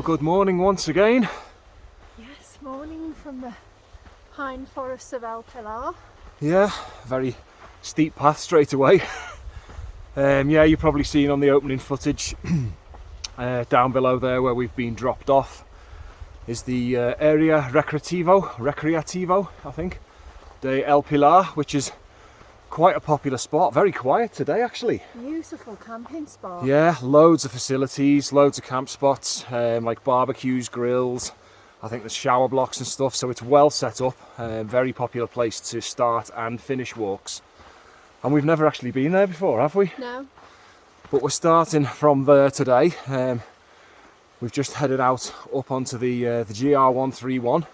good morning once again. Yes, morning from the pine forests of El Pilar. Yeah, very steep path straight away. Yeah, you've probably seen on the opening footage down below there where we've been dropped off is the area recreativo, I think, de El Pilar, which is quite a popular spot. Very quiet today actually. Beautiful camping spot. Yeah, loads of facilities, loads of camp spots, like barbecues, grills. I think there's shower blocks and stuff, so it's well set up. Very popular place to start and finish walks. And we've never actually been there before, have we? No. But we're starting from there today. We've just headed out up onto the GR131,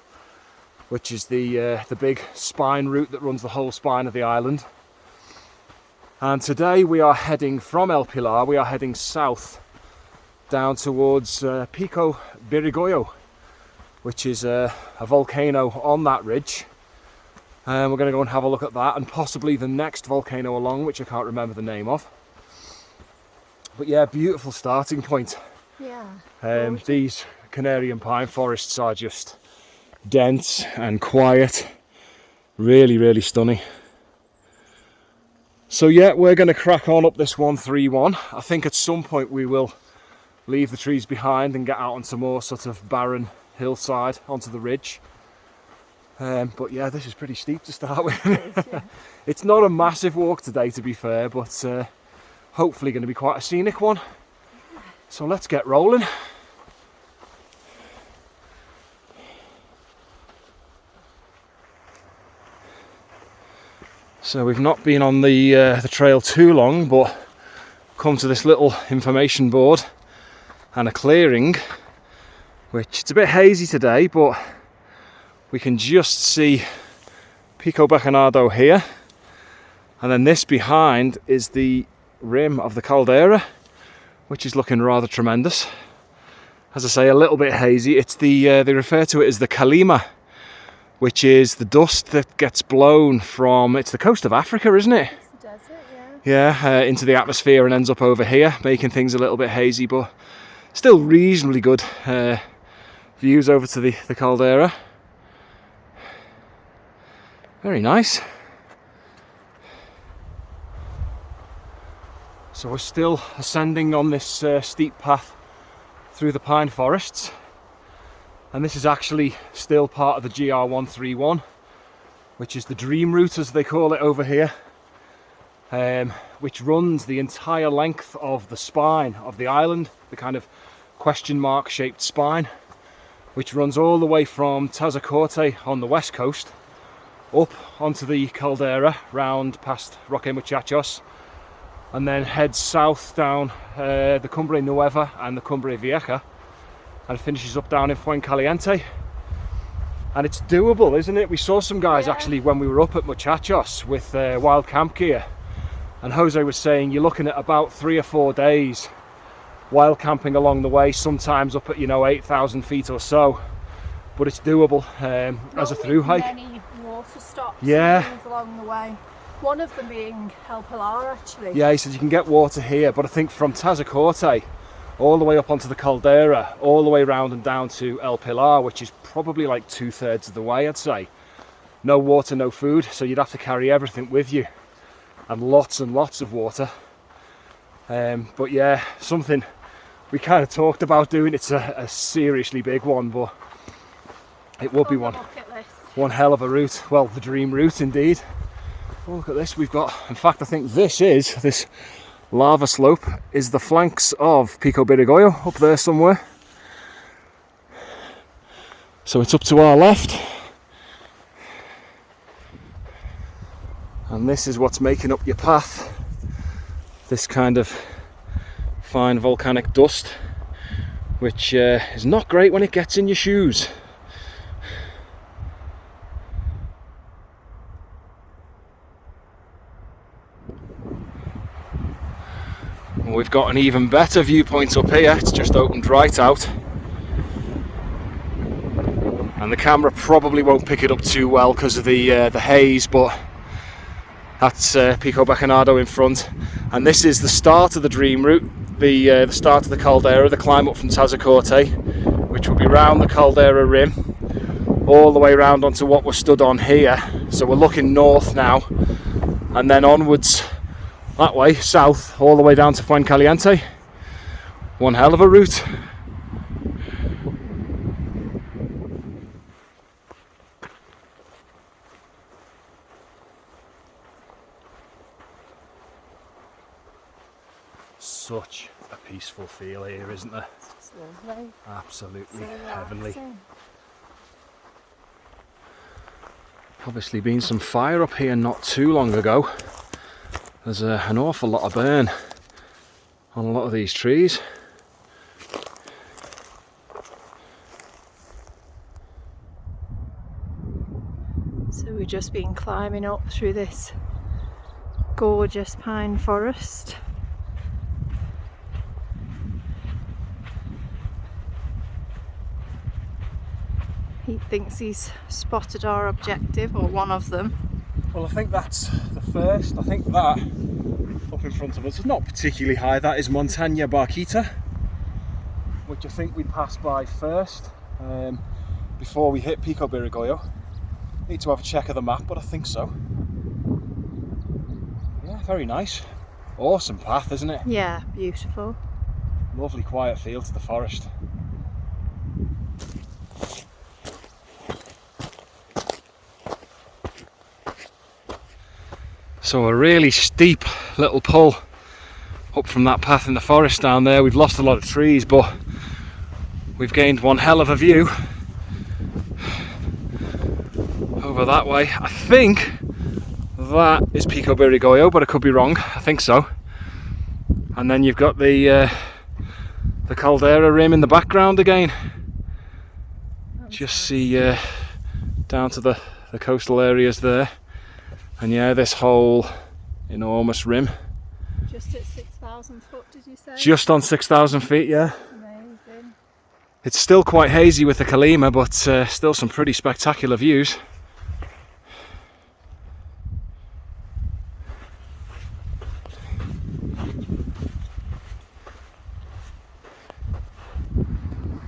which is the big spine route that runs the whole spine of the island. And today we are heading from El Pilar, we are heading south down towards Pico Birigoyo, which is a volcano on that ridge. And we're going to go and have a look at that and possibly the next volcano along, which I can't remember the name of. But yeah, beautiful starting point. Yeah. These Canarian pine forests are just dense and quiet. Really, really stunning. So yeah, we're going to crack on up this 131. I think at some point we will leave the trees behind and get out onto more sort of barren hillside onto the ridge. But yeah, this is pretty steep to start with. It is, yeah. It's not a massive walk today, to be fair, but hopefully going to be quite a scenic one. So let's get rolling. So we've not been on the trail too long, but come to this little information board and a clearing, which it's a bit hazy today, but we can just see Pico Birigoyo here, and then this behind is the rim of the caldera, which is looking rather tremendous. As I say, a little bit hazy. It's they refer to it as the Calima, which is the dust that gets blown from, it's the coast of Africa, isn't it? It's the desert, yeah. Yeah, into the atmosphere and ends up over here, making things a little bit hazy, but still reasonably good views over to the caldera. Very nice. So we're still ascending on this steep path through the pine forests. And this is actually still part of the GR131, which is the dream route as they call it over here, which runs the entire length of the spine of the island, the kind of question mark shaped spine, which runs all the way from Tazacorte on the west coast up onto the caldera, round past Roque Muchachos, and then heads south down the Cumbre Nueva and the Cumbre Vieja, and finishes up down in Fuencaliente. And it's doable, isn't it? We saw some guys actually when we were up at Muchachos with wild camp gear, and Jose was saying you're looking at about 3 or 4 days wild camping along the way, sometimes up at 8,000 feet or so, but it's doable as a through hike. Many water stops along the way. One of them being El Pilar actually. Yeah, he said you can get water here, but I think from Tazacorte all the way up onto the caldera, all the way round and down to El Pilar, which is probably like 2/3 of the way, I'd say. No water, no food, so you'd have to carry everything with you, and lots of water. But yeah, something we kind of talked about doing. It's a seriously big one, but it would be one hell of a route. Well, the dream route indeed. Oh, look at this, we've got, in fact I think this lava slope is the flanks of Pico Birigoyo, up there somewhere. So it's up to our left, and this is what's making up your path, this kind of fine volcanic dust, which is not great when it gets in your shoes. We've got an even better viewpoint up here. It's just opened right out, and the camera probably won't pick it up too well because of the haze, but that's Pico Birigoyo in front, and this is the start of the dream route, the start of the caldera, the climb up from Tazacorte, which will be round the caldera rim, all the way round onto what we're stood on here. So we're looking north now, and then onwards that way, south, all the way down to Fuencaliente. One hell of a route. Such a peaceful feel here, isn't there? It's lovely. Absolutely So heavenly. relaxing. Obviously been some fire up here not too long ago. There's an awful lot of burn on a lot of these trees. So we've just been climbing up through this gorgeous pine forest. He thinks he's spotted our objective, or one of them. Well, I think that's the first. I think that up in front of us is not particularly high. That is Montaña Barquita, which I think we passed by first before we hit Pico Birigoyo. Need to have a check of the map, but I think so. Yeah, very nice. Awesome path, isn't it? Yeah, beautiful. Lovely quiet feel to the forest. So a really steep little pull up from that path in the forest down there. We've lost a lot of trees, but we've gained one hell of a view over that way. I think that is Pico Birigoyo, but I could be wrong. I think so. And then you've got the caldera rim in the background again. Just see down to the coastal areas there. And yeah, this whole enormous rim. Just at 6,000 foot, did you say? Just on 6,000 feet, yeah. Amazing. It's still quite hazy with the Calima, but still some pretty spectacular views.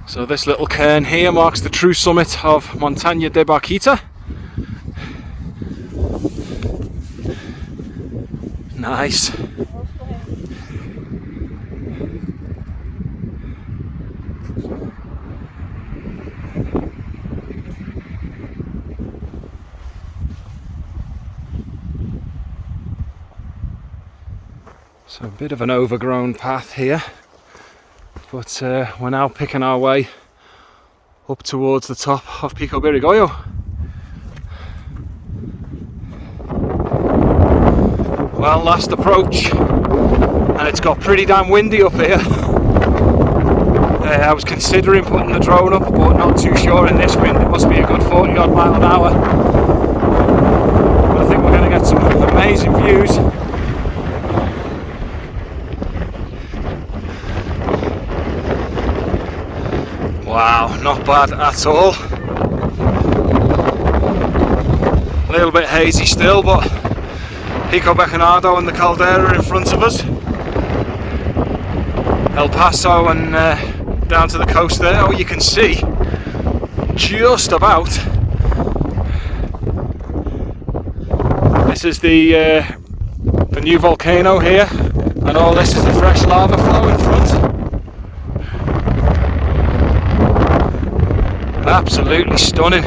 So this little cairn here marks the true summit of Montaña de Barquita. Nice. So a bit of an overgrown path here, but we're now picking our way up towards the top of Pico Birigoyo. Well, last approach, and it's got pretty damn windy up here. I was considering putting the drone up, but not too sure in this wind. It must be a good 40 odd mile an hour. But I think we're going to get some amazing views. Wow, not bad at all. A little bit hazy still, but Pico Birigoyo and the caldera in front of us. El Paso and down to the coast there. Oh, you can see just about. This is the new volcano here, and all this is the fresh lava flow in front. Absolutely stunning.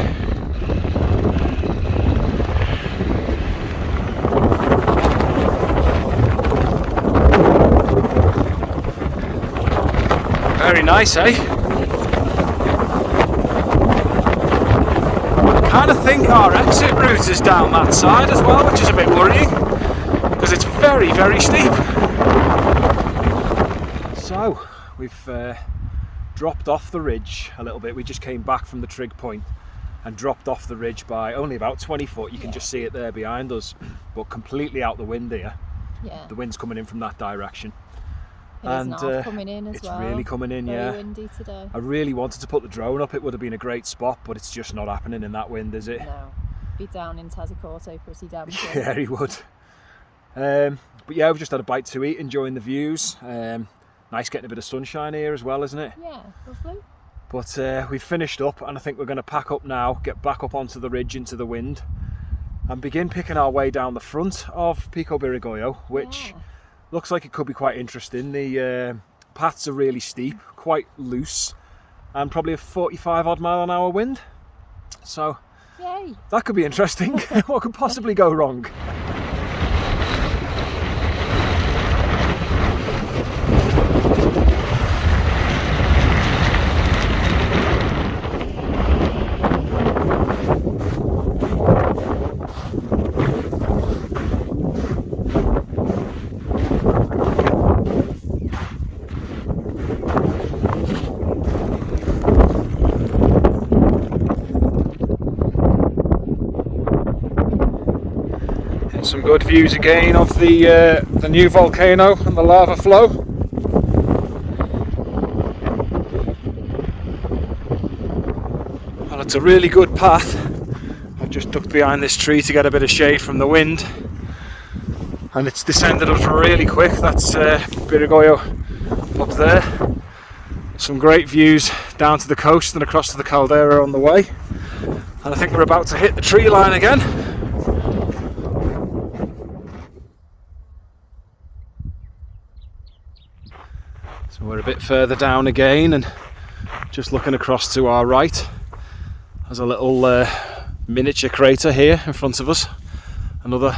Very nice, eh? I kind of think our exit route is down that side as well, which is a bit worrying because it's very, very steep. So we've dropped off the ridge a little bit. We just came back from the trig point and dropped off the ridge by only about 20 foot. You can just see it there behind us, but completely out the wind here. Yeah. The wind's coming in from that direction. And coming in as it's well. really coming in, Very yeah. windy today. I really wanted to put the drone up. It would have been a great spot, but it's just not happening in that wind, is it? No. Be down in Tazacorte pretty damn soon. Yeah, he would. But yeah, we've just had a bite to eat, enjoying the views. Nice getting a bit of sunshine here as well, isn't it? Yeah, lovely. But we've finished up, and I think we're going to pack up now, get back up onto the ridge into the wind, and begin picking our way down the front of Pico Birigoyo, which looks like it could be quite interesting. The paths are really steep, quite loose, and probably a 45 odd mile an hour wind. So Yay. That could be interesting. What could possibly go wrong? Some good views again of the new volcano and the lava flow. Well, it's a really good path. I've just ducked behind this tree to get a bit of shade from the wind, and it's descended us really quick. That's Birigoyo up there. Some great views down to the coast and across to the caldera on the way, and I think we're about to hit the tree line again. So we're a bit further down again, and just looking across to our right, there's a little miniature crater here in front of us. Another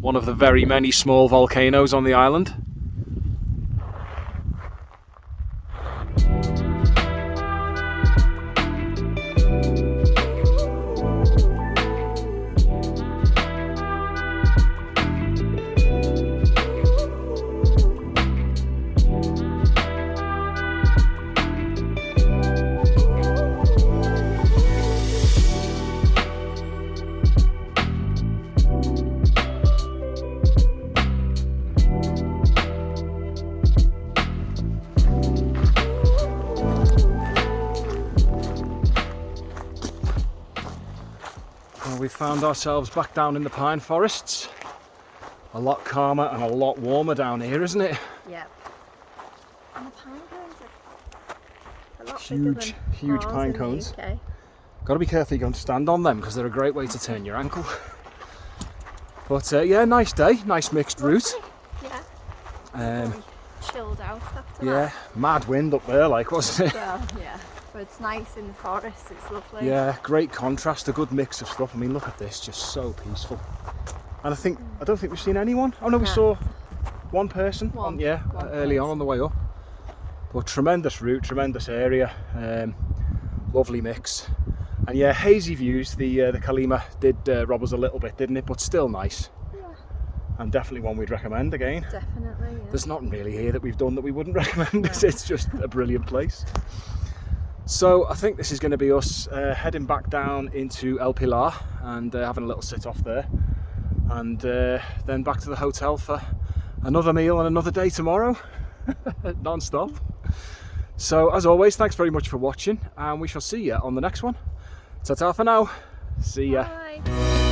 one of the very many small volcanoes on the island. We found ourselves back down in the pine forests. A lot calmer and a lot warmer down here, isn't it? Yep. And the pine cones are a lot Huge bigger than pine ours in cones. the UK. Got to be careful you don't stand on them, because they're a great way to turn your ankle. But yeah, nice day, nice mixed route. Yeah. Chilled out after Yeah, mad wind up there, like, wasn't it? Well, yeah. But it's nice in the forest, it's lovely. Yeah, great contrast, a good mix of stuff. I mean, look at this, just so peaceful. And I don't think we've seen anyone. Oh no, we saw one person early on the way up. But tremendous route, tremendous area, lovely mix. And yeah, hazy views. The Calima did rob us a little bit, didn't it? But still nice. Yeah. And definitely one we'd recommend again. Definitely, yeah. There's nothing really here that we've done that we wouldn't recommend. It's just a brilliant place. So I think this is going to be us heading back down into El Pilar and having a little sit off there, and then back to the hotel for another meal and another day tomorrow, non-stop. So as always, thanks very much for watching, and we shall see you on the next one. Ta-ta for now. See ya. Bye.